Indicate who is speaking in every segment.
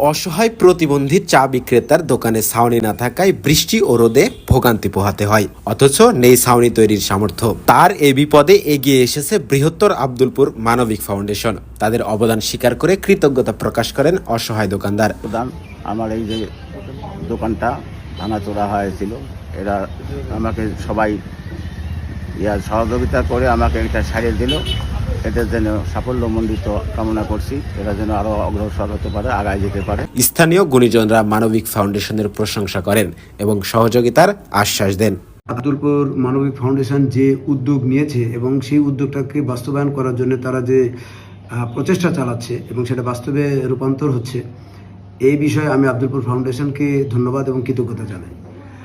Speaker 1: অসহায় প্রতিবন্ধী চা বিক্রেতার দোকানে ছাউনি না থাকায় বৃষ্টি ও রোদে ভোগান্তি পোহাতে হয়, অথচ নেই ছাউনি তৈরির সামর্থ্য। তার এই বিপদে এগিয়ে এসেছে বৃহত্তর আব্দুলপুর মানবিক ফাউন্ডেশন। তাদের অবদান স্বীকার করে কৃতজ্ঞতা প্রকাশ করেন অসহায় দোকানদার।
Speaker 2: আমার এই যে দোকানটা ভাঙাচোরা হয়েছিল, এরা আমাকে সবাই সহযোগিতা করে আমাকে এটা সারিয়ে দিল। এদের যেন সাফল্যমণ্ডিত কামনা করছি, এরা যেন আরও অগ্রসর হতে পারে, আগায় যেতে পারে।
Speaker 1: স্থানীয় গুণীজনরা মানবিক ফাউন্ডেশনের প্রশংসা করেন এবং সহযোগিতার আশ্বাস দেন।
Speaker 3: আব্দুলপুর মানবিক ফাউন্ডেশন যে উদ্যোগ নিয়েছে এবং সেই উদ্যোগটাকে বাস্তবায়ন করার জন্য তারা যে প্রচেষ্টা চালাচ্ছে এবং সেটা বাস্তবে রূপান্তর হচ্ছে, এই বিষয়ে আমি আব্দুলপুর ফাউন্ডেশনকে ধন্যবাদ এবং কৃতজ্ঞতা জানাই।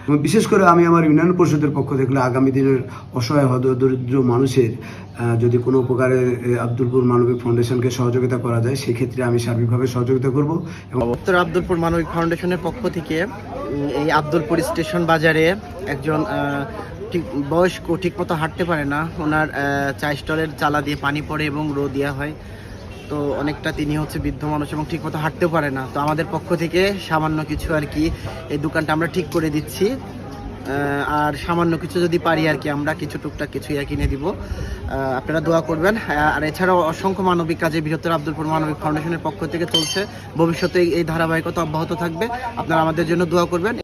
Speaker 3: এবং বিশেষ করে আমি আমার ইউনিয়ন পরিষদের পক্ষ থেকে আগামী দিনের অসহায় দরিদ্র মানুষের যদি কোনো উপকারে আব্দুলপুর মানবিক ফাউন্ডেশনকে সহযোগিতা করা যায়, সেক্ষেত্রে আমি সার্বিকভাবে সহযোগিতা করব।
Speaker 4: উত্তর আব্দুলপুর মানবিক ফাউন্ডেশনের পক্ষ থেকে এই আব্দুলপুর স্টেশন বাজারে একজন বয়স্ক ঠিকমতো হাঁটতে পারে না, ওনার চা স্টলের চালা দিয়ে পানি পড়ে এবং রোদ দেওয়া হয়, তো অনেকটা তিনি বৃদ্ধ মানুষ এবং ঠিকমতো হাঁটতেও পারে না। তো আমাদের পক্ষ থেকে সামান্য কিছু এই দোকানটা আমরা ঠিক করে দিচ্ছি, আর সামান্য কিছু যদি পারি আমরা কিছু টুকটাক কিছু কিনে দিব। আপনারা দোয়া করবেন। আর এছাড়াও অসংখ্য মানবিক কাজে বৃহত্তর আব্দুলপুর মানবিক ফাউন্ডেশনের পক্ষ থেকে চলছে, ভবিষ্যতে এই ধারাবাহিকতা অব্যাহত থাকবে। আপনারা আমাদের জন্য দোয়া করবেন।